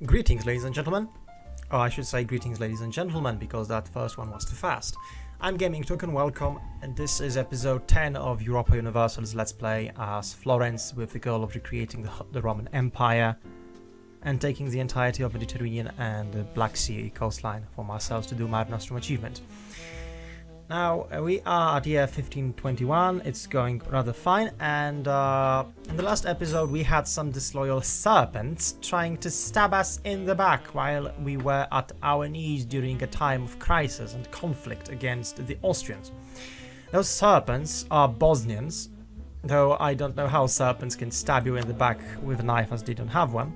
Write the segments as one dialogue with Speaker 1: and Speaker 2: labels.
Speaker 1: Greetings, ladies and gentlemen. Or I should say greetings, ladies and gentlemen, because that first one was too fast. I'm Gaming Toucan, welcome, and this is episode 10 of Europa Universalis Let's Play as Florence, with the goal of recreating the Roman Empire and taking the entirety of Mediterranean and the Black Sea coastline for ourselves to do Mare Nostrum achievement. Now, we are at year 1521, it's going rather fine, and in the last episode we had some disloyal serpents trying to stab us in the back while we were at our knees during a time of crisis and conflict against the Austrians. Those serpents are Bosnians, though I don't know how serpents can stab you in the back with a knife as they don't have one.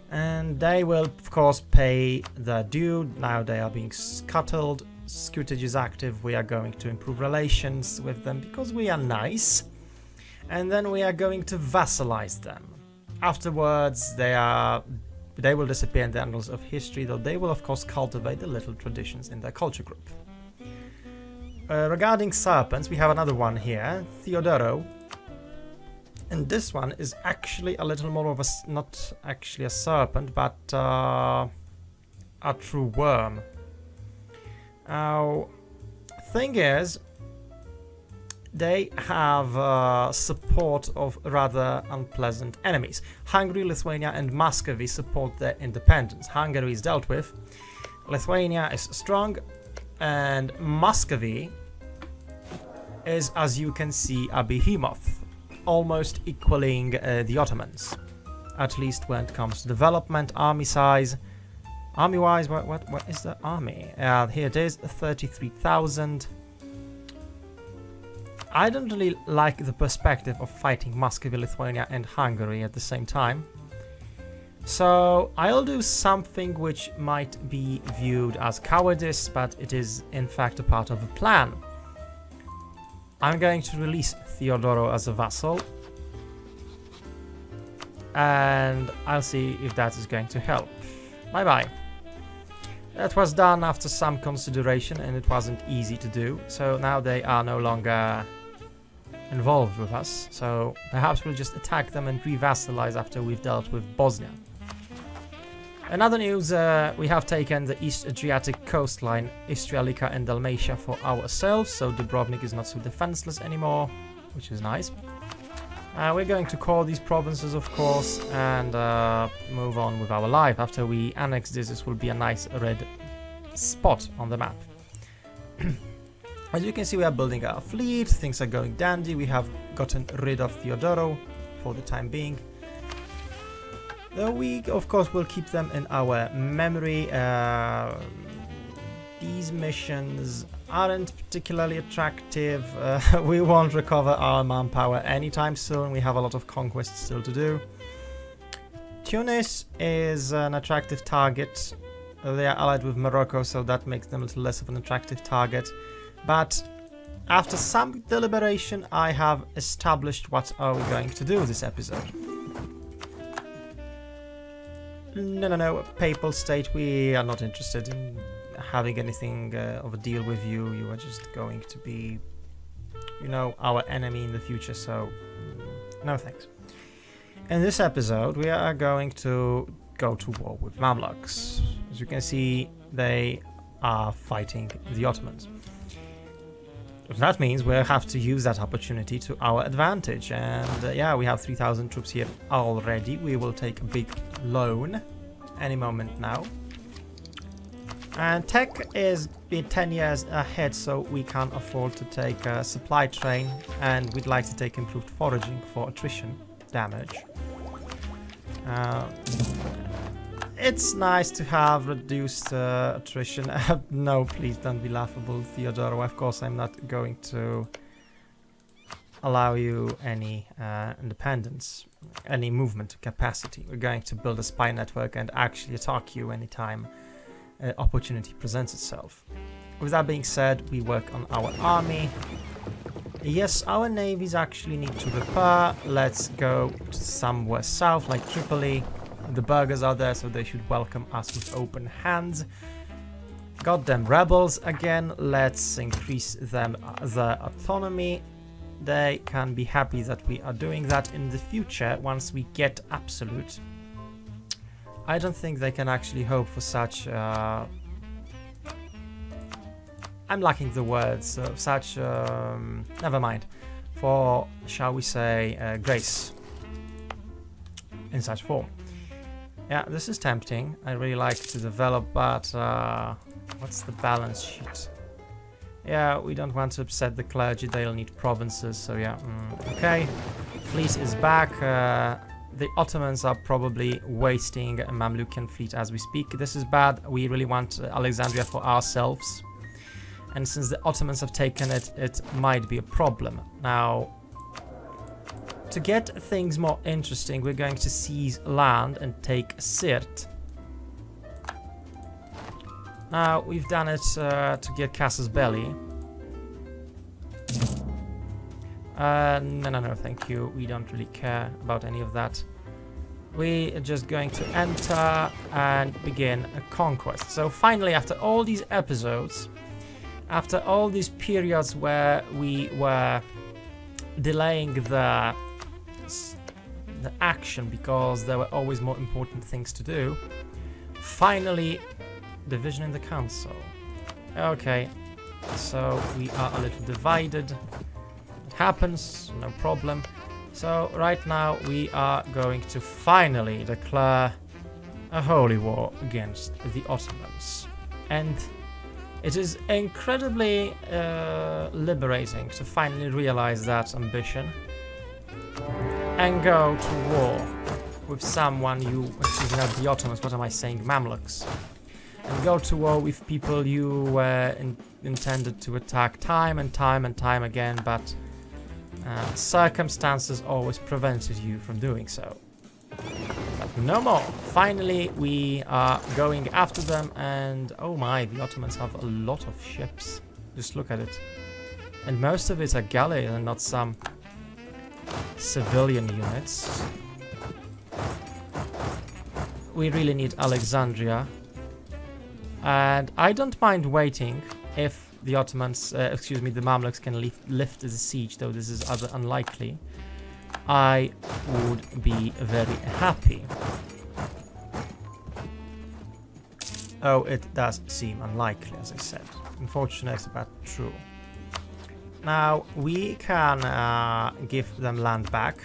Speaker 1: And they will, of course, pay their due. Now they are being scuttled. Scutage is active. We are going to improve relations with them because we are nice, and then we are going to vassalize them. Afterwards, they will disappear in the annals of history, though they will of course cultivate the little traditions in their culture group. Regarding serpents, we have another one here, Theodoro, and this one is actually a little more of a, not actually a serpent, but a true worm. Now, thing is, they have support of rather unpleasant enemies. Hungary, Lithuania and Muscovy support their independence. Hungary is dealt with, Lithuania is strong, and Muscovy is, as you can see, a behemoth, almost equaling the Ottomans, at least when it comes to development, army size. Army-wise, what is the army? Here it is, 33,000. I don't really like the perspective of fighting Muscovy, Lithuania and Hungary at the same time. So I'll do something which might be viewed as cowardice, but it is in fact a part of a plan. I'm going to release Theodoro as a vassal, and I'll see if that is going to help. Bye-bye. That was done after some consideration, and it wasn't easy to do, so now they are no longer involved with us, so perhaps we'll just attack them and re-vassalize after we've dealt with Bosnia. In other news, we have taken the East Adriatic coastline, Istrialica and Dalmatia for ourselves, so Dubrovnik is not so defenseless anymore, which is nice. We're going to call these provinces, of course, and move on with our life. After we annex this will be a nice red spot on the map. As you can see, we are building our fleet, things are going dandy. We have gotten rid of Theodoro for the time being. Though we, of course, will keep them in our memory. These missions aren't particularly attractive. We won't recover our manpower anytime soon. We have a lot of conquests still to do. Tunis is an attractive target. They are allied with Morocco, so that makes them a little less of an attractive target. But after some deliberation, I have established what are we going to do this episode. No, Papal State, we are not interested in having anything of a deal with you. You are just going to be, you know, our enemy in the future, so no thanks. In this episode, we are going to go to war with Mamluks. As you can see, they are fighting the Ottomans. That means we'll have to use that opportunity to our advantage, and yeah, we have 3,000 troops here already. We will take a big loan any moment now. And tech is 10 years ahead, so we can't afford to take a supply train, and we'd like to take improved foraging for attrition damage. It's nice to have reduced attrition. No, please don't be laughable, Theodoro. Of course, I'm not going to allow you any independence, any movement capacity. We're going to build a spy network and actually attack you anytime opportunity presents itself. With that being said, we work on our army. Yes, our navies actually need to repair. Let's go to somewhere south, like Tripoli. The burghers are there, so they should welcome us with open hands. Goddamn rebels again. Let's increase them their autonomy. They can be happy that we are doing that in the future once we get absolute I don't think they can actually hope for such... I'm lacking the words of such... never mind. For, shall we say, grace. In such form. Yeah, this is tempting. I really like to develop, but... what's the balance sheet? Yeah, we don't want to upset the clergy. They'll need provinces, so yeah. Okay. Fleet is back. The Ottomans are probably wasting a Mamlukian fleet as we speak. This is bad. We really want Alexandria for ourselves. And since the Ottomans have taken it, it might be a problem. Now, to get things more interesting, we're going to seize land and take Sirt. Now, we've done it to get Casus Belli. No, thank you. We don't really care about any of that. We are just going to enter and begin a conquest. So finally, after all these episodes, after all these periods where we were delaying the action because there were always more important things to do, finally, division in the council. Okay, so we are a little divided. It happens, no problem. So right now we are going to finally declare a holy war against the Ottomans. And it is incredibly liberating to finally realize that ambition and go to war with someone excuse me, not the Ottomans, what am I saying, Mamluks. And go to war with people you were intended to attack time and time and time again, but circumstances always prevented you from doing so. But no more. Finally, we are going after them, and oh my, the Ottomans have a lot of ships. Just look at it. And most of it are galleys and not some civilian units. We really need Alexandria. And I don't mind waiting if the Ottomans, excuse me, the Mamluks can lift the siege, though this is rather unlikely. I would be very happy. Oh, it does seem unlikely, as I said. Unfortunate, but true. Now, we can give them land back.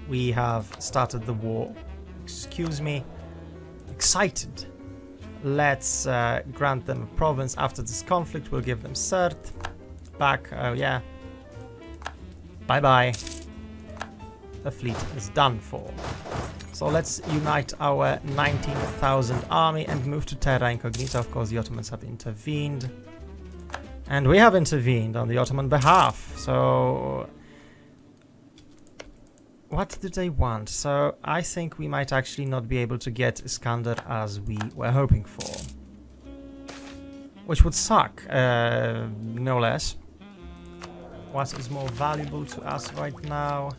Speaker 1: We have started the war. Excuse me. Excited. Let's grant them a province after this conflict. We'll give them Sirt back. Oh, yeah. Bye-bye. The fleet is done for. So let's unite our 19,000 army and move to Terra Incognita. Of course, the Ottomans have intervened. And we have intervened on the Ottoman behalf. So what do they want? So I think we might actually not be able to get Iskander as we were hoping for. Which would suck, no less. What is more valuable to us right now?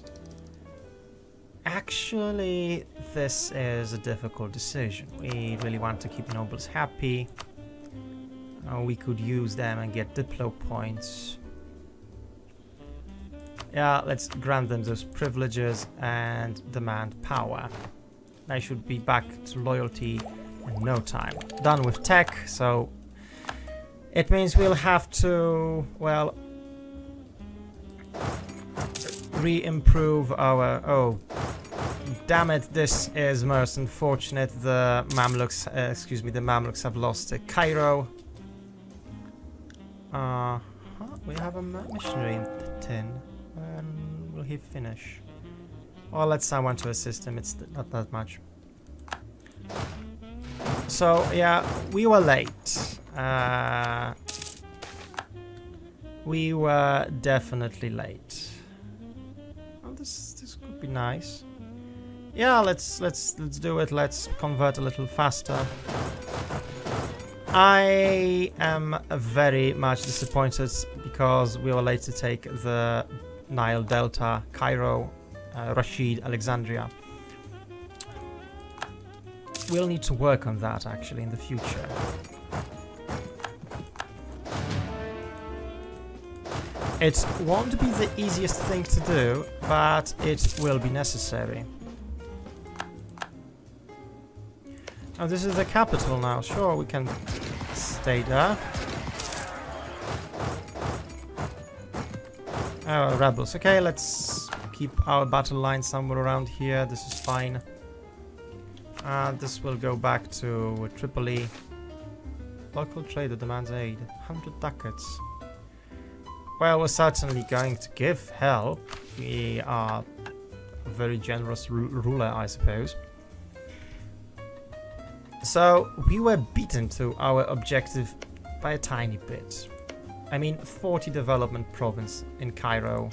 Speaker 1: Actually, this is a difficult decision. We really want to keep nobles happy. We could use them and get Diplo points. Yeah, let's grant them those privileges and demand power. They should be back to loyalty in no time. Done with tech, so it means we'll have to, well, re-improve our... Oh, damn it, this is most unfortunate. The Mamluks, excuse me, the Mamluks have lost Cairo. We have a missionary in tin. When will he finish? Well, let's someone to assist him. It's not that much. So, yeah, we were late. We were definitely late. Well, this could be nice. Yeah, let's do it. Let's convert a little faster. I am very much disappointed because we were late to take the Nile Delta, Cairo, Rashid, Alexandria. We'll need to work on that actually in the future. It won't be the easiest thing to do, but it will be necessary. Oh, this is the capital now. Sure, we can stay there. Oh, rebels. Okay, let's keep our battle line somewhere around here. This is fine. This will go back to Tripoli. Local trader demands aid. 100 ducats. Well, we're certainly going to give help. We are a very generous ruler, I suppose. So, we were beaten to our objective by a tiny bit. I mean, 40 development province in Cairo.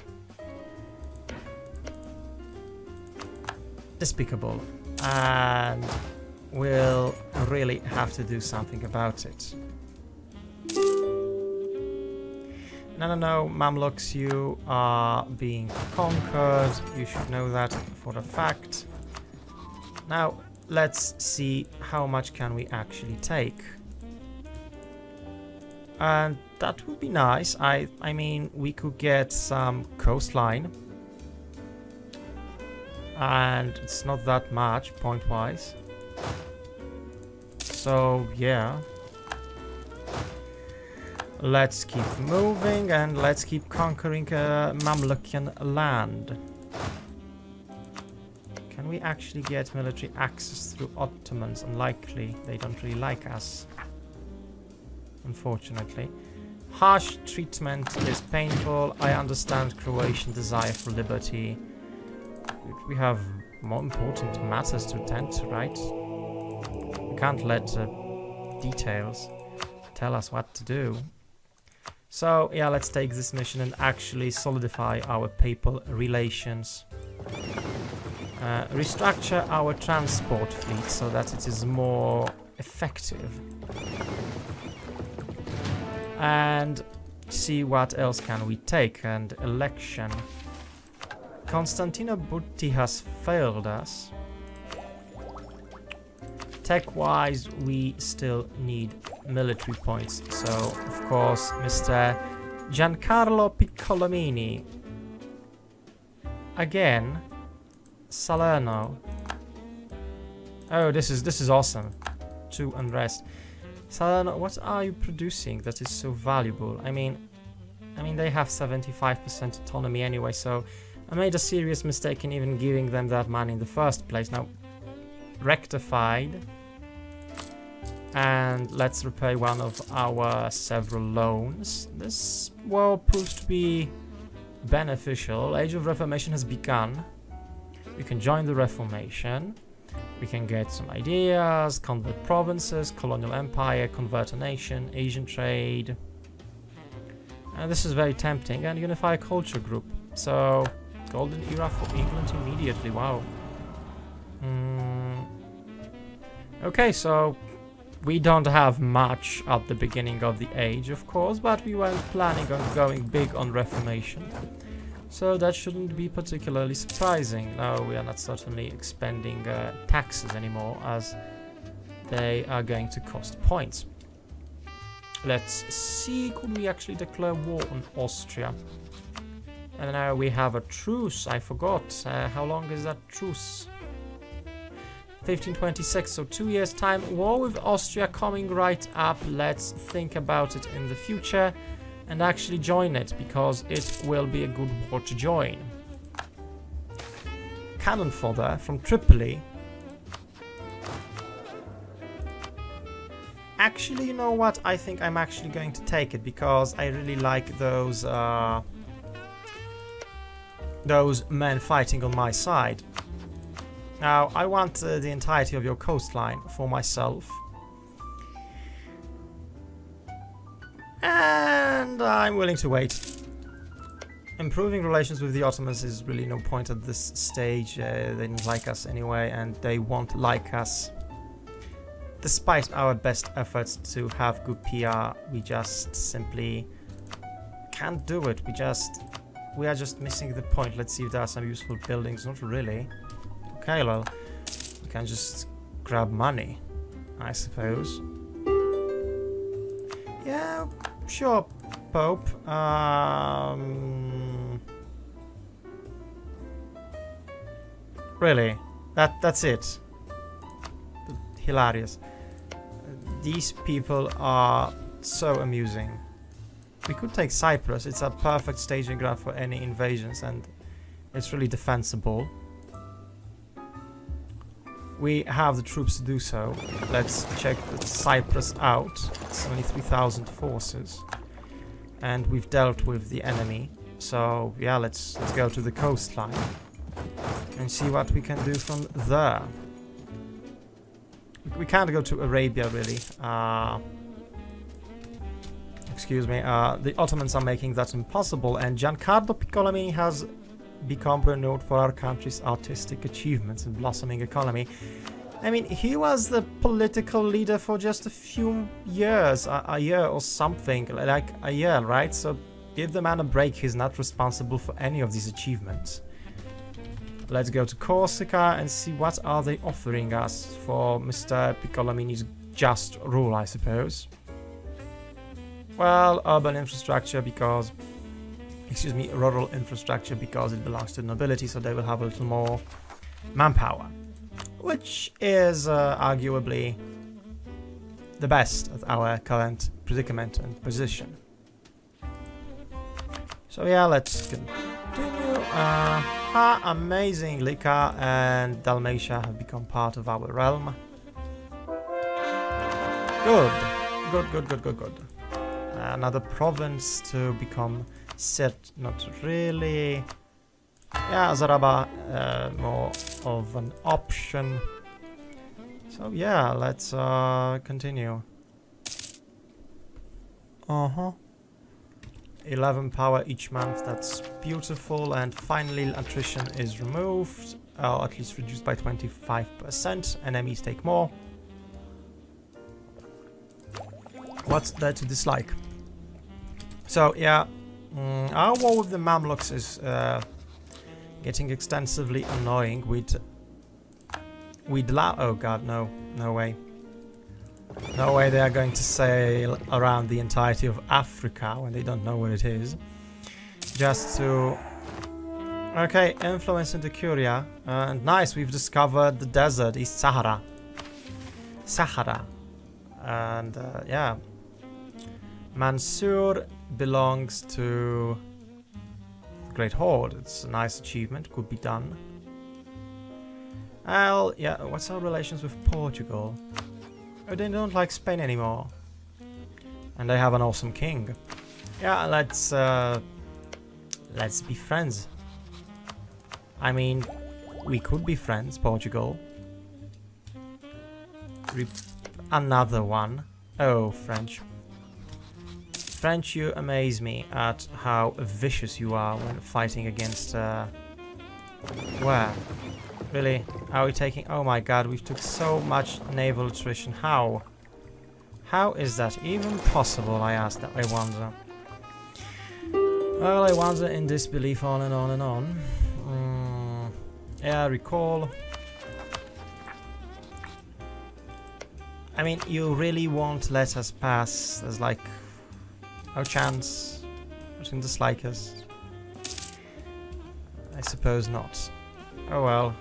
Speaker 1: Despicable. And we'll really have to do something about it. No, Mamluks, you are being conquered. You should know that for a fact. Now, let's see how much can we actually take. And that would be nice. I mean, we could get some coastline. And it's not that much, point-wise. So, yeah. Let's keep moving and let's keep conquering Mamlukian land. Can we actually get military access through Ottomans? Unlikely. They don't really like us. Unfortunately. Harsh treatment is painful. I understand Croatian desire for liberty. We have more important matters to attend to, right? We can't let details tell us what to do. So, yeah, let's take this mission and actually solidify our papal relations. Restructure our transport fleet so that it is more effective. And see what else can we take. And election. Constantino Butti has failed us. Tech-wise, we still need military points. So, of course, Mr. Giancarlo Piccolomini. Again, Salerno. Oh, this is awesome. 2 unrest. Salerno, what are you producing that is so valuable? I mean, they have 75% autonomy anyway, so I made a serious mistake in even giving them that money in the first place. Now, rectified. And let's repay one of our several loans. This, well, proves to be beneficial. Age of Reformation has begun. We can join the Reformation. We can get some ideas, convert provinces, colonial empire, convert a nation, Asian trade. And this is very tempting. And unify a culture group. So, golden era for England immediately. Wow. Okay, so we don't have much at the beginning of the age, of course, but we weren't planning on going big on Reformation. So that shouldn't be particularly surprising. No, we are not certainly expending taxes anymore, as they are going to cost points. Let's see, could we actually declare war on Austria? And now we have a truce, I forgot. How long is that truce? 1526, so 2 years time. War with Austria coming right up. Let's think about it in the future and actually join it, because it will be a good war to join. Cannon fodder from Tripoli. Actually, you know what? I think I'm actually going to take it, because I really like those men fighting on my side. Now, I want the entirety of your coastline for myself. And I'm willing to wait. Improving relations with the Ottomans is really no point at this stage. They didn't like us anyway, and they won't like us. Despite our best efforts to have good PR, we just simply can't do it. We are just missing the point. Let's see if there are some useful buildings. Not really. Okay, well, we can just grab money, I suppose. Yeah, sure, Pope. Really, that's it. hilarious. These people are so amusing. We could take Cyprus. It's a perfect staging ground for any invasions, and it's really defensible. We have the troops to do so. Let's check Cyprus out. It's only 3,000 forces, and we've dealt with the enemy. So yeah, let's go to the coastline and see what we can do from there. We can't go to Arabia, really. Excuse me. The Ottomans are making that impossible, and Giancarlo Piccolomini has become renowned for our country's artistic achievements and blossoming economy. I mean, he was the political leader for just a few years, a year or something, like a year, right? So give the man a break. He's not responsible for any of these achievements. Let's go to Corsica and see what are they offering us for Mr. Piccolomini's just rule, I suppose. Well, urban infrastructure because... Excuse me, rural infrastructure because it belongs to the nobility, so they will have a little more manpower. Which is arguably the best of our current predicament and position. So yeah, let's continue. Amazing, Lyca and Dalmatia have become part of our realm. Good. Another province to become set, not really. Yeah, Zaraba, more of an option. So yeah, let's continue. 11 power each month, that's beautiful. And finally, attrition is removed, or at least reduced by 25%. Enemies take more. What's there to dislike? So yeah, our war with the Mamluks is getting extensively annoying. Oh god, no way. No way they are going to sail around the entirety of Africa when they don't know where it is. Just to... Okay, influence into Curia. And nice, we've discovered the desert, East Sahara. And yeah. Mansour belongs to the Great Horde. It's a nice achievement, could be done. Well, yeah, what's our relations with Portugal? Oh, they don't like Spain anymore. And they have an awesome king. Yeah, let's be friends. I mean, we could be friends, Portugal. Another one. Oh, French. French, you amaze me at how vicious you are when fighting against... Where? Really? Are we taking... Oh my god, we've took so much naval attrition. How? How is that even possible, I ask that, I wonder. Well, I wonder in disbelief on and on and on. Yeah, recall. I mean, you really won't let us pass. There's like... no chance. I shouldn't dislike us. I suppose not. Oh well.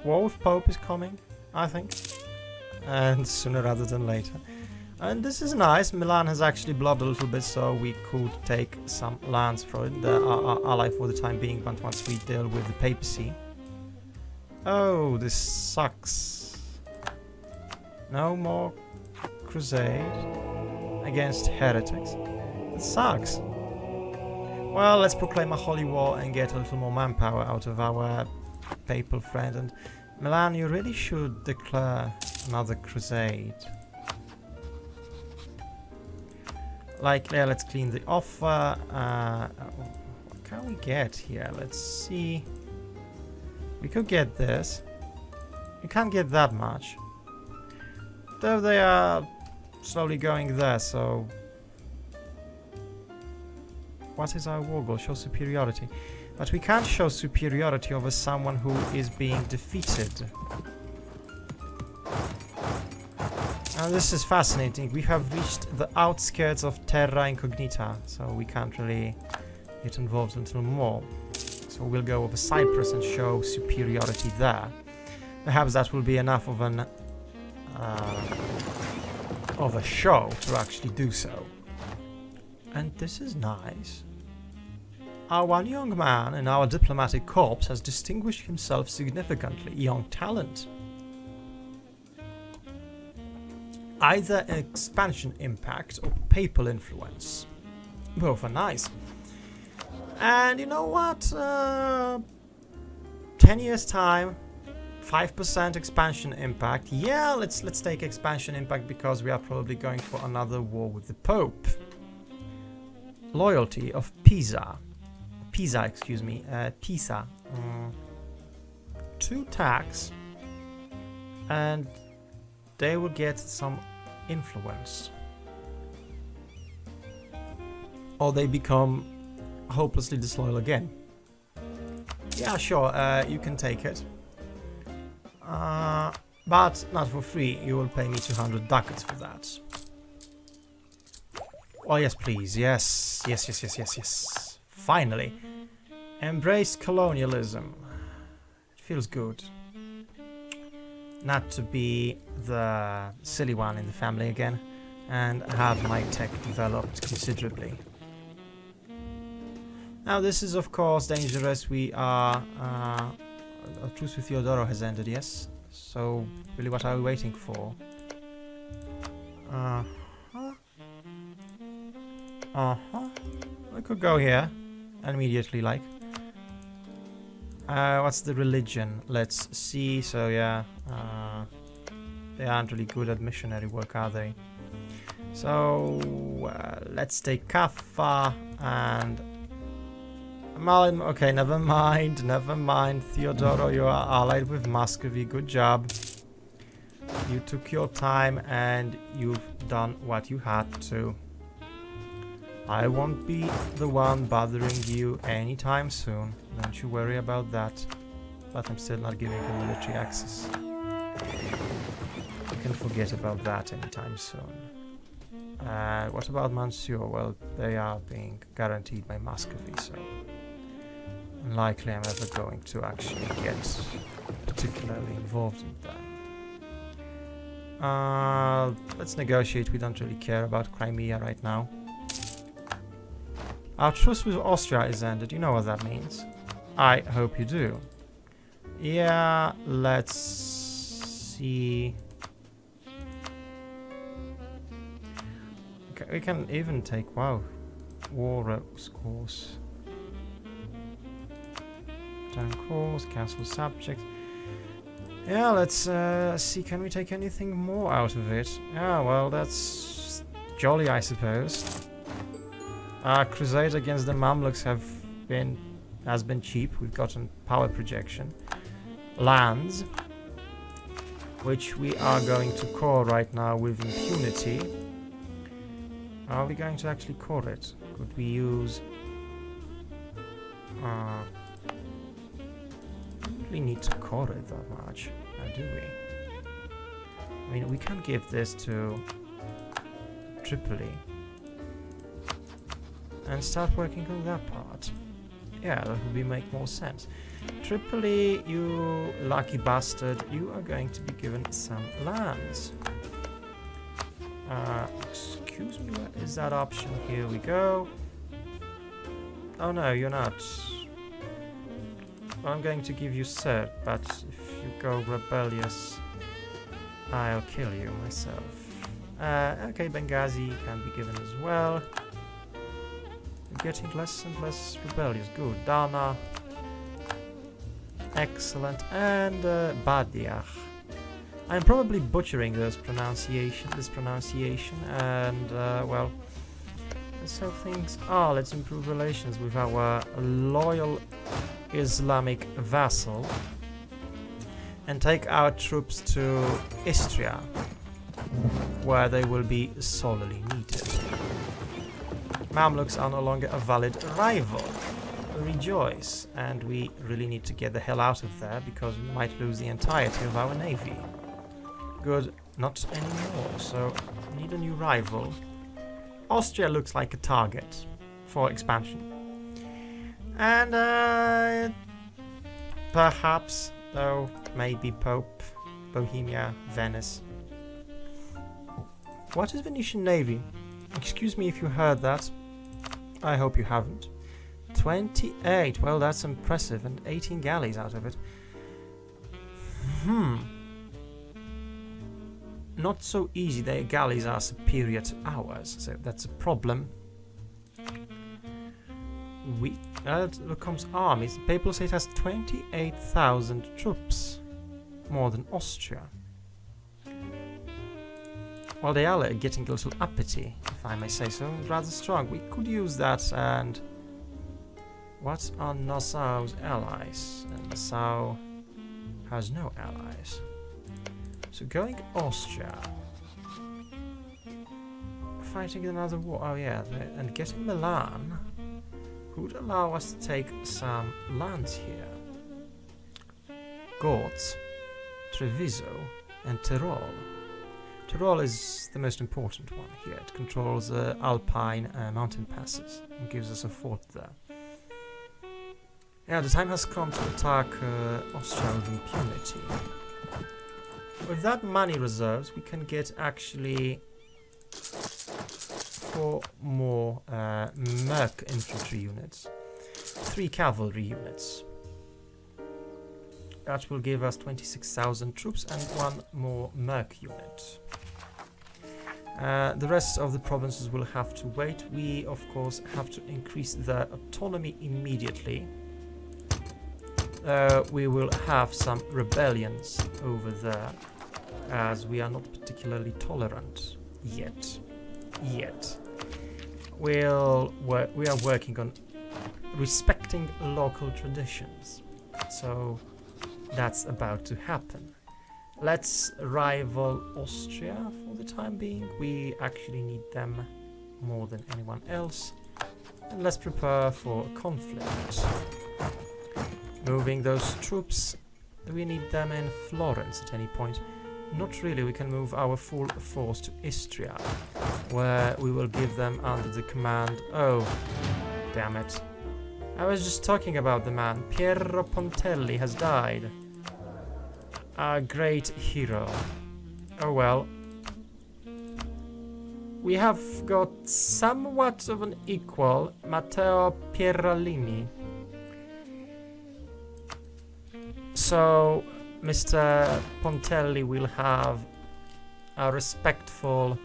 Speaker 1: War with Pope is coming, I think. And sooner rather than later. And this is nice. Milan has actually blobbed a little bit, so we could take some lands for it. They are our ally for the time being, but once we deal with the papacy. Oh, this sucks. No more crusade against heretics. It sucks. Well, let's proclaim a holy war and get a little more manpower out of our papal friend. And Milan, you really should declare another crusade. Like, yeah, let's clean the offer. What can we get here? Let's see. We could get this. We can't get that much. Though they are slowly going there, so... What is our war goal? Show superiority. But we can't show superiority over someone who is being defeated. And this is fascinating. We have reached the outskirts of Terra Incognita, so we can't really get involved until more. So we'll go over Cyprus and show superiority there. Perhaps that will be enough of a show to actually do so. And this is nice. Our one young man in our diplomatic corps has distinguished himself significantly. Young talent. Either expansion impact or papal influence. Both are nice. And you know what? 10 years time, 5% expansion impact. Yeah, let's take expansion impact because we are probably going for another war with the Pope. Loyalty of Pisa. Excuse me. Pisa. 2 tax. And they will get some influence. Or they become hopelessly disloyal again. Yeah, sure, you can take it. But not for free. You will pay me 200 ducats for that. Oh, yes, please. Yes. Finally. Embrace colonialism. It feels good. Not to be the silly one in the family again. And have my tech developed considerably. Now this is of course dangerous. We are... a truce with Theodoro has ended, yes? So, really what are we waiting for? We could go here. Immediately, like. What's the religion? Let's see. So, yeah. They aren't really good at missionary work, are they? So, let's take Kaffa and... Okay, never mind. Theodoro, you are allied with Muscovy. Good job. You took your time and you've done what you had to. I won't be the one bothering you anytime soon. Don't you worry about that. But I'm still not giving him military access. You can forget about that anytime soon. What about Mansour? Well, they are being guaranteed by Muscovy, so... unlikely I'm ever going to actually get particularly involved in them. Let's negotiate. We don't really care about Crimea right now. Our truce with Austria is ended. You know what that means. I hope you do. Yeah, let's see. Okay, we can even take, wow, war scores. Town course, castle subjects. Yeah, let's see, can we take anything more out of it? Yeah, well, that's jolly, I suppose. Our crusade against the Mamluks has been cheap. We've gotten power projection. Lands, which we are going to core right now with impunity. Are we going to actually core it? Could we use... we need to core it that much, do we? I mean, we can give this to Tripoli and start working on that part. Yeah, that would make more sense. Tripoli, you lucky bastard, you are going to be given some lands. Excuse me, what is that option? Here we go. Oh no, you're not. Well, I'm going to give you cert, but if you go rebellious, I'll kill you myself. Okay, Benghazi can be given as well. Getting less and less rebellious. Good. Dana. Excellent. And Badiach. I'm probably butchering this pronunciation, and well, so things are. Let's improve relations with our loyal Islamic vassal and take our troops to Istria, where they will be sorely needed. Mamluks are no longer a valid rival. Rejoice, and we really need to get the hell out of there because we might lose the entirety of our navy. Good, not anymore, so we need a new rival. Austria looks like a target for expansion. And perhaps though maybe Pope, Bohemia, Venice. What is Venetian Navy? Excuse me if you heard that. I hope you haven't. 28, well that's impressive, and 18 galleys out of it. Not so easy, their galleys are superior to ours, so that's a problem. Look comes armies. The Papal State has 28,000 troops. More than Austria. Well, they are getting a little uppity, if I may say so. Rather strong. We could use that. And what are Nassau's allies? And Nassau has no allies. So going Austria. Fighting another war. Oh yeah, and getting Milan would allow us to take some lands here. Gorz, Treviso, and Tyrol. Tyrol is the most important one here. It controls the Alpine mountain passes and gives us a fort there. Yeah, the time has come to attack Austria with impunity. With that money reserves, we can get actually 4 more Merc infantry units, 3 cavalry units. That will give us 26,000 troops and 1 more Merc unit. The rest of the provinces will have to wait. We, of course, have to increase their autonomy immediately. We will have some rebellions over there, as we are not particularly tolerant yet. We are working on respecting local traditions, so that's about to happen. Let's rival Austria for the time being. We actually need them more than anyone else, and let's prepare for a conflict. Moving those troops, do we need them in Florence at any point? Not really. We can move our full force to Istria, where we will give them under the command... Oh, damn it. I was just talking about the man. Piero Pontelli has died. A great hero. Oh well. We have got somewhat of an equal, Matteo Pieralini. So, Mr. Pontelli will have a respectful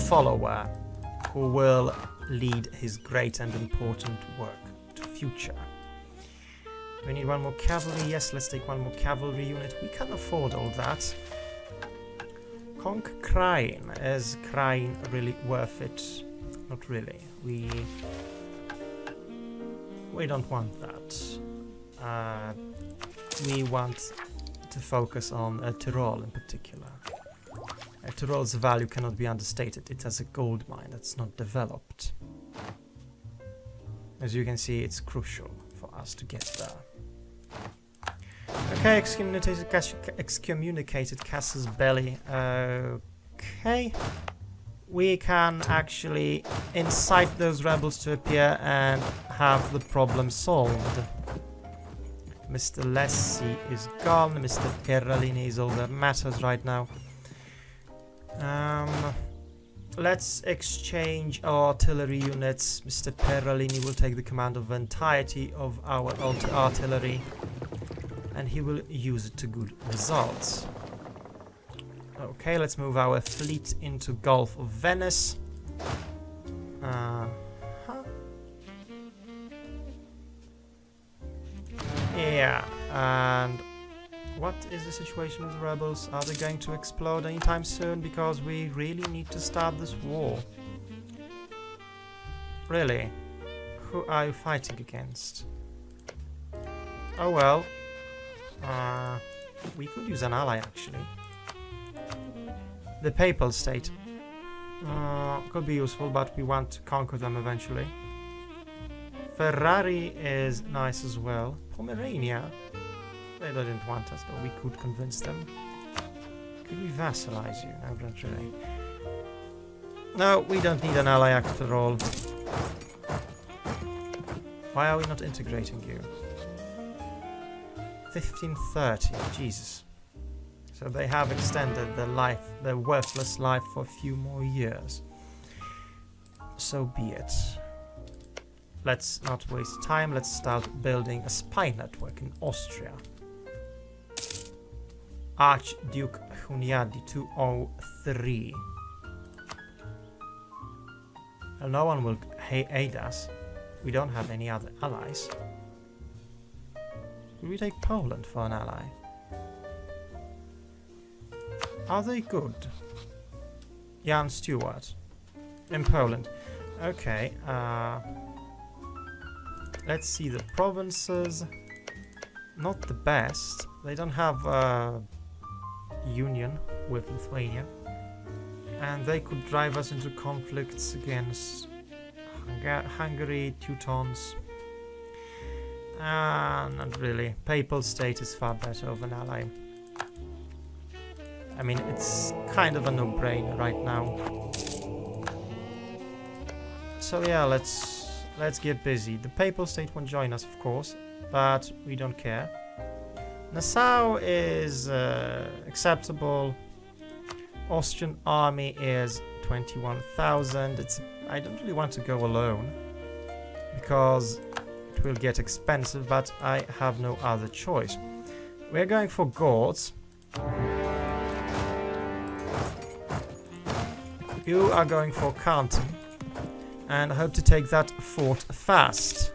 Speaker 1: follower who will lead his great and important work to future. We need 1 more cavalry. Yes, let's take 1 more cavalry unit. We can afford all that. Conk Krain. Is Krain really worth it? Not really. We don't want that. We want to focus on Tyrol in particular. Tyrol's value cannot be understated. It has a gold mine that's not developed. As you can see, it's crucial for us to get there. Okay, excommunicated Casus Belli. Okay. We can actually incite those rebels to appear and have the problem solved. Mr. Lessi is gone. Mr. Pieralini is all that matters right now. Let's exchange artillery units. Mr. Pieralini will take the command of the entirety of our artillery, and he will use it to good results. Okay, let's move our fleet into Gulf of Venice. Yeah, and what is the situation with the rebels? Are they going to explode anytime soon? Because we really need to start this war. Really? Who are you fighting against? Oh well. We could use an ally actually. The Papal State. Could be useful, but we want to conquer them eventually. Ferrari is nice as well. Pomerania. They didn't want us, but we could convince them. Could we vassalize you? No, not really. No, we don't need an ally after all. Why are we not integrating you? 1530. Jesus. So they have extended their worthless life for a few more years. So be it. Let's not waste time. Let's start building a spy network in Austria. Archduke Hunyadi 203. Well, no one will aid us. We don't have any other allies. Will we take Poland for an ally? Are they good? Jan Stewart in Poland. Okay, let's see the provinces. Not the best. They don't have a union with Lithuania. And they could drive us into conflicts against Hungary, Teutons. Not really. Papal state is far better of an ally. I mean, it's kind of a no-brainer right now. So yeah, let's get busy. The Papal State won't join us, of course, but we don't care. Nassau is acceptable. Austrian army is 21,000. I don't really want to go alone because it will get expensive, but I have no other choice. We're going for Gords. You are going for Canton, and I hope to take that fort fast.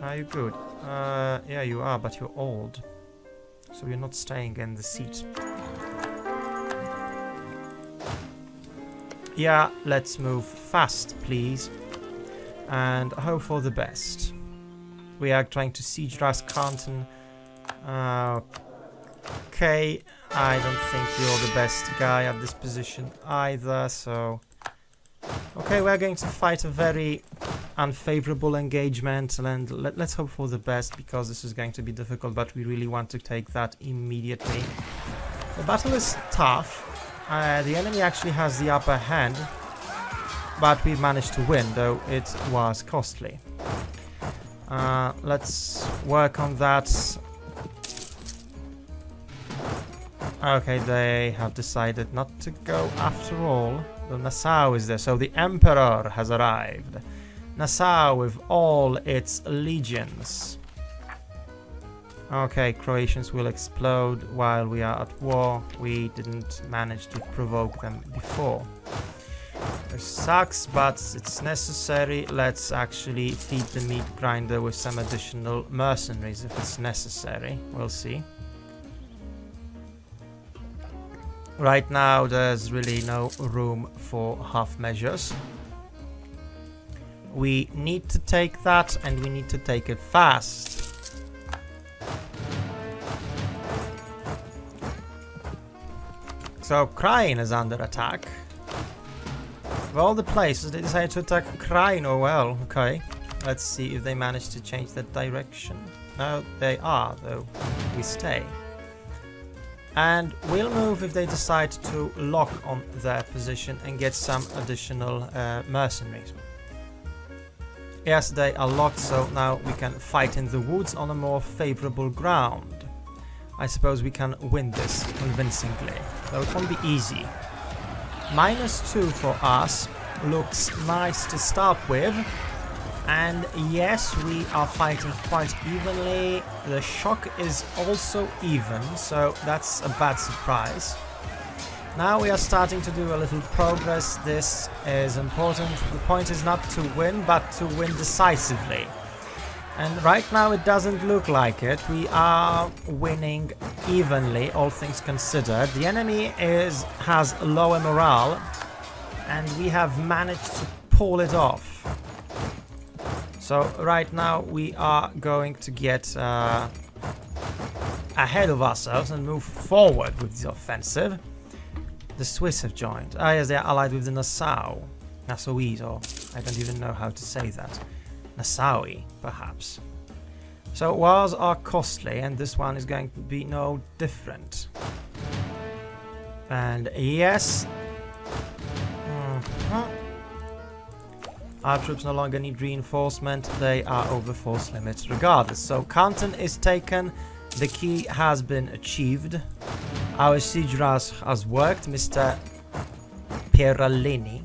Speaker 1: Are you good? Yeah, you are, but you're old, so you're not staying in the seat. Yeah, let's move fast, please, and hope for the best. We are trying to siege Ras Canton. Okay, I don't think you're the best guy at this position either, so... Okay, we're going to fight a very unfavorable engagement, and let's hope for the best, because this is going to be difficult, but we really want to take that immediately. The battle is tough. The enemy actually has the upper hand, but we've managed to win, though it was costly. Let's work on that. Okay, they have decided not to go after all. The Nassau is there, so the Emperor has arrived. Nassau with all its legions. Okay, Croatians will explode while we are at war. We didn't manage to provoke them before. It sucks, but it's necessary. Let's actually feed the meat grinder with some additional mercenaries if it's necessary. We'll see. Right now, there's really no room for half measures. We need to take that, and we need to take it fast. So, Krain is under attack. Of all the places, they decided to attack Krain. Oh well, okay. Let's see if they manage to change that direction. No, they are, though. We stay. And we'll move if they decide to lock on their position and get some additional mercenaries. Yes, they are locked, so now we can fight in the woods on a more favorable ground. I suppose we can win this convincingly, though it won't be easy. -2 for us looks nice to start with. And yes, we are fighting quite evenly. The shock is also even, so that's a bad surprise. Now we are starting to do a little progress. This is important. The point is not to win, but to win decisively. And right now it doesn't look like it. We are winning evenly, all things considered. The enemy has lower morale, and we have managed to pull it off. So right now we are going to get ahead of ourselves and move forward with the offensive. The Swiss have joined. Ah yes, they are allied with the Nassauese, or I don't even know how to say that. Nassaui, perhaps. So wars are costly, and this one is going to be no different. And yes... Our troops no longer need reinforcement. They are over force limits regardless. So Canton is taken. The key has been achieved. Our siege rush has worked. Mr. Pieralini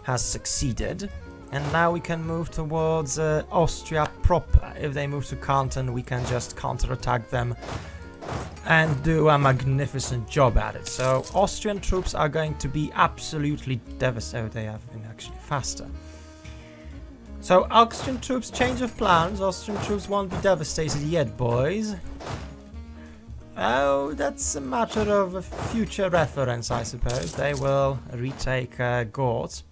Speaker 1: has succeeded. And now we can move towards Austria proper. If they move to Canton, we can just counterattack them and do a magnificent job at it. So Austrian troops are going to be absolutely devastated. They have been actually faster. So Austrian troops, change of plans. Austrian troops won't be devastated yet, boys. Oh, that's a matter of a future reference, I suppose. They will retake Gorz.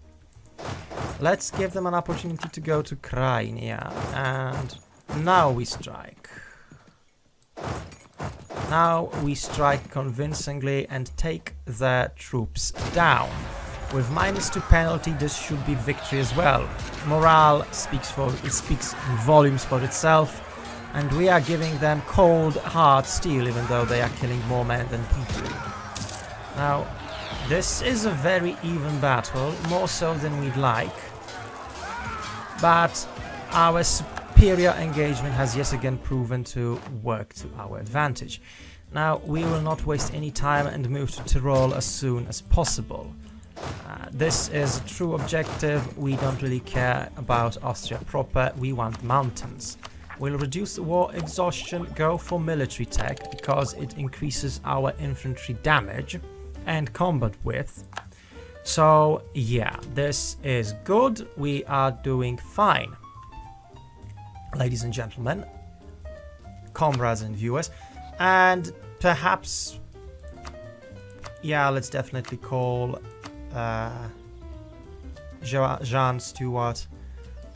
Speaker 1: Let's give them an opportunity to go to Crimea. And now we strike. Now we strike convincingly and take their troops down. With -2 penalty, this should be victory as well. Morale speaks volumes for itself, and we are giving them cold, hard steel, even though they are killing more men than we do. Now, this is a very even battle, more so than we'd like, but our superior engagement has yet again proven to work to our advantage. Now, we will not waste any time and move to Tyrol as soon as possible. This is a true objective. We don't really care about Austria proper. We want mountains. We'll reduce the war exhaustion, go for military tech because it increases our infantry damage and combat width. So yeah, this is good. We are doing fine. Ladies and gentlemen, comrades and viewers, and perhaps, yeah, let's definitely call Jean Stewart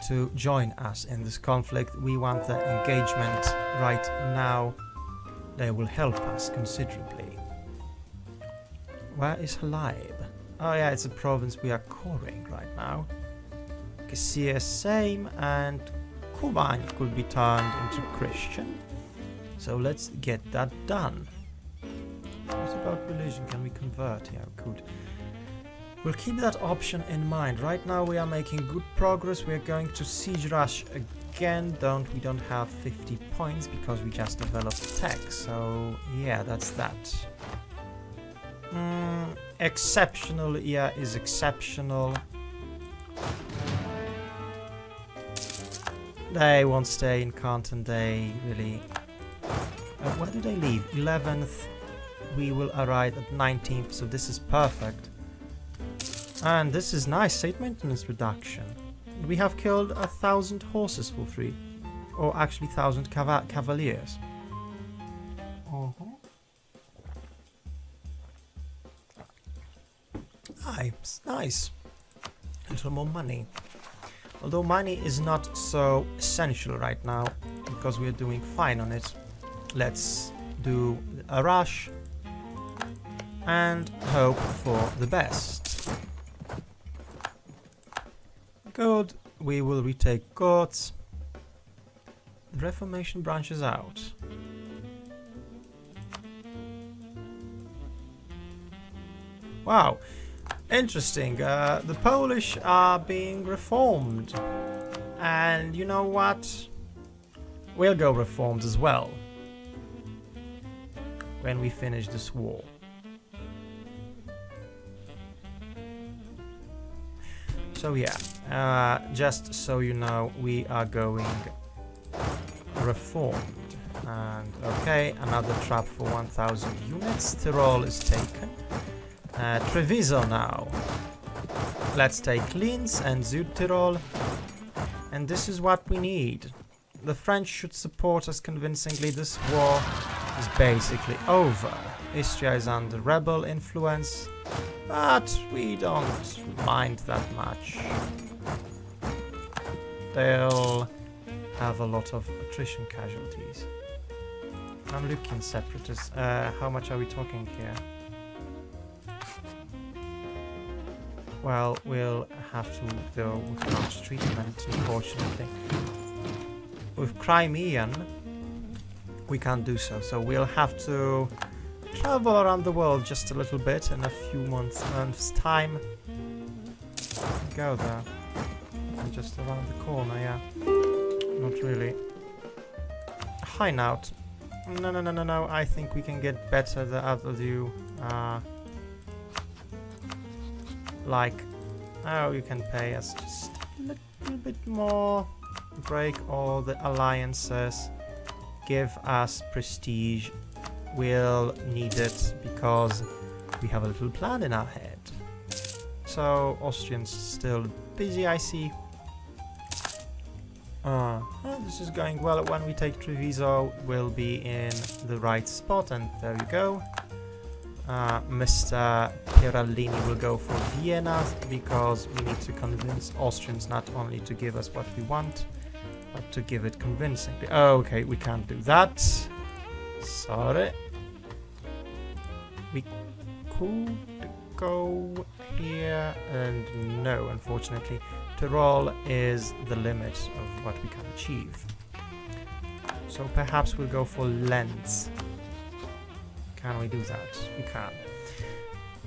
Speaker 1: to join us in this conflict. We want the engagement right now. They will help us considerably. Where is Halab? Oh yeah, it's a province we are coring right now. Cassia same, and Kuban could be turned into Christian. So let's get that done. What about religion? Can we convert? Yeah, good. We'll keep that option in mind. Right now we are making good progress. We are going to siege rush again. We don't have 50 points because we just developed tech. So yeah, that's that. Exceptional, yeah, is exceptional. They won't stay in Canton. They really... where do they leave? 11th. We will arrive at 19th, so this is perfect. And this is nice, state maintenance reduction. We have killed 1,000 horses for free. Or actually 1,000 cavaliers. Nice, nice. A little more money. Although money is not so essential right now, because we're doing fine on it. Let's do a rush and hope for the best. Good, we will retake Gorz. The Reformation branches out. Wow, interesting. The Polish are being reformed. And you know what? We'll go reformed as well. When we finish this war. So yeah, just so you know, we are going reformed. And okay, another trap for 1,000 units. Tyrol is taken. Treviso now. Let's take Linz and Südtirol. And this is what we need. The French should support us convincingly. This war is basically over. Istria is under rebel influence. But we don't mind that much. They'll have a lot of attrition casualties. Mamlukian separatists. How much are we talking here? Well, we'll have to go with harsh treatment, unfortunately. With Crimean, we can't do so. So we'll have to travel around the world just a little bit in a few months' time. Go there. just around the corner, yeah. Not really. Hainaut. No. I think we can get better the other two. Like, oh, you can pay us just a little bit more. Break all the alliances. Give us prestige. We'll need it because we have a little plan in our head. So, Austrians still busy, I see. This is going well. When we take Treviso, we'll be in the right spot, and there you go. Mr. Pieralini will go for Vienna because we need to convince Austrians not only to give us what we want, but to give it convincingly. Oh, okay, we can't do that. Sorry. We could go here, and no, unfortunately. Tyrol is the limit of what we can achieve. So perhaps we'll go for Lens. Can we do that? We can.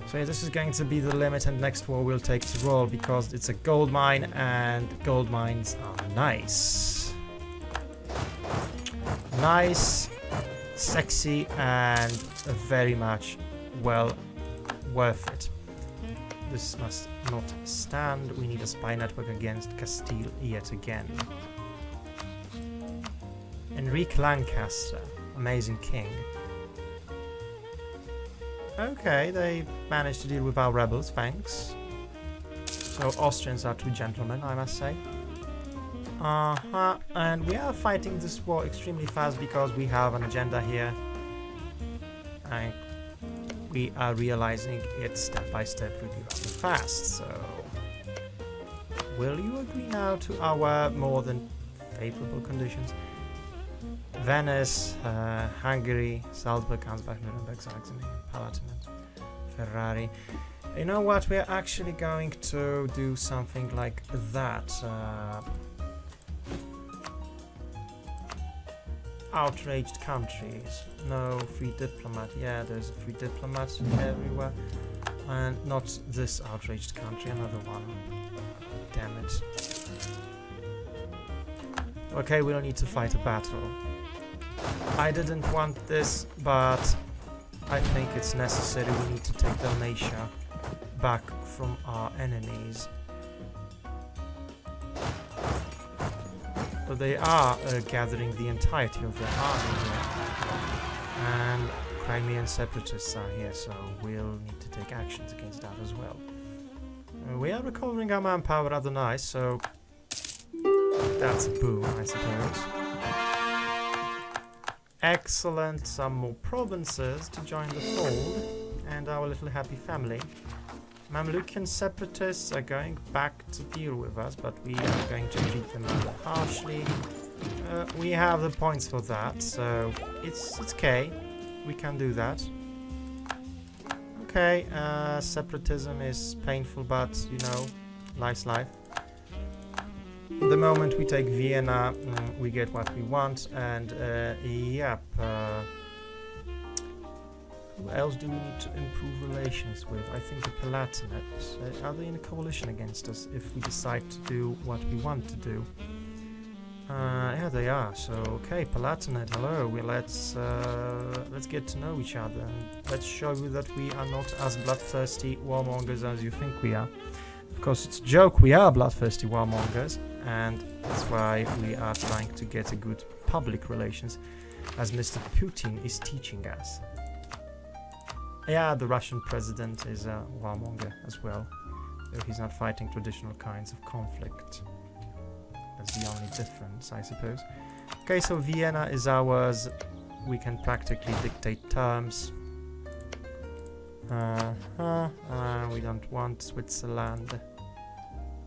Speaker 1: So yeah, this is going to be the limit, and next war we'll take Tyrol because it's a gold mine, and gold mines are nice. Nice, sexy, and very much well worth it. This must not stand. We need a spy network against Castile yet again. Enrique Lancaster, amazing king. Okay, they managed to deal with our rebels, thanks. So Austrians are true gentlemen, I must say. And we are fighting this war extremely fast because we have an agenda here. And we are realizing it step by step really rather fast, so... Will you agree now to our more than favorable conditions? Venice, Hungary, Salzburg, Ansbach, Nuremberg, Saxony, Palatinate, Ferrari. You know what, we're actually going to do something like that. Outraged countries. No free diplomat. Yeah, there's a free diplomat everywhere. And not this outraged country, another one. Damn it. Okay, we'll need to fight a battle. I didn't want this, but I think it's necessary. We need to take Dalmatia back from our enemies. So they are gathering the entirety of their army here. And Crimean separatists are here, so we'll need to take actions against that as well. We are recovering our manpower rather nice, so that's a boom, I suppose. Excellent, some more provinces to join the fold, and our little happy family. Mamlukian separatists are going back to deal with us, but we are going to treat them rather harshly. We have the points for that, so it's okay. We can do that. Okay, separatism is painful, but, you know, life's life. The moment we take Vienna, we get what we want, and yep. Who else do we need to improve relations with? I think the Palatinate. Are they in a coalition against us if we decide to do what we want to do? Yeah, they are. So, okay, Palatinate, hello. Let's get to know each other. And let's show you that we are not as bloodthirsty warmongers as you think we are. Of course, it's a joke. We are bloodthirsty warmongers, and that's why we are trying to get a good public relations, as Mr. Putin is teaching us. Yeah, the Russian president is a warmonger as well, though he's not fighting traditional kinds of conflict. That's the only difference, I suppose. Okay, so Vienna is ours. We can practically dictate terms. We don't want Switzerland.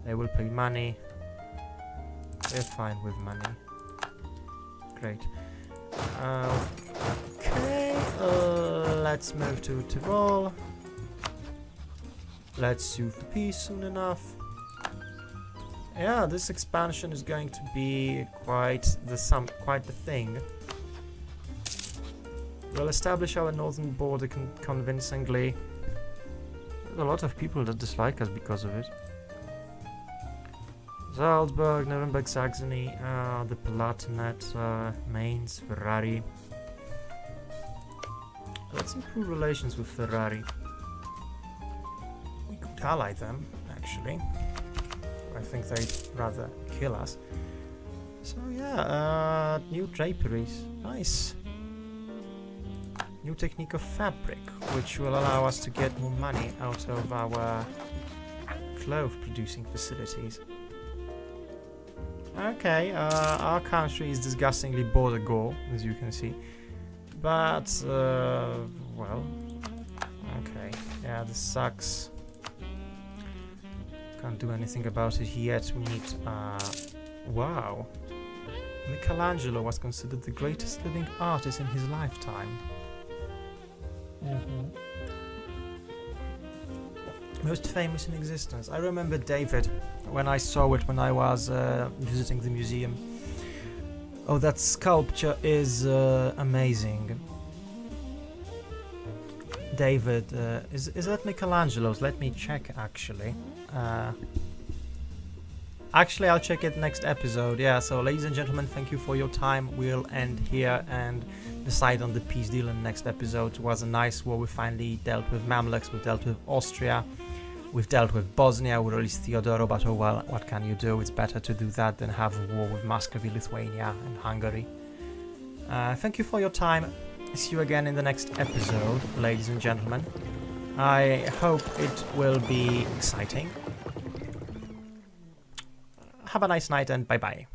Speaker 1: They will pay money. We're fine with money. Great. Okay, let's move to Tyrol. Let's sue for peace soon enough. Yeah, this expansion is going to be quite the thing. We'll establish our northern border convincingly. There's a lot of people that dislike us because of it. Salzburg, Nuremberg, Saxony, the Palatinate, Mainz, Ferrari. Let's improve relations with Ferrari. We could ally them, actually. I think they'd rather kill us. So yeah, new draperies. Nice. New technique of fabric, which will allow us to get more money out of our cloth producing facilities. Okay, our country is disgustingly border gore, as you can see. But, well, okay, yeah, this sucks. Can't do anything about it yet. We need, wow. Michelangelo was considered the greatest living artist in his lifetime. Most famous in existence. I remember David when I saw it when I was visiting the museum. Oh, that sculpture is amazing. David, is that Michelangelo's? Let me check actually. Actually, I'll check it next episode. Yeah, so ladies and gentlemen, thank you for your time. We'll end here and decide on the peace deal in the next episode. It was a nice war. We finally dealt with Mamluks, we dealt with Austria, we've dealt with Bosnia, we released Theodoro, but oh well, what can you do? It's better to do that than have a war with Muscovy, Lithuania and Hungary. Thank you for your time. See you again in the next episode, ladies and gentlemen. I hope it will be exciting. Have a nice night and bye-bye.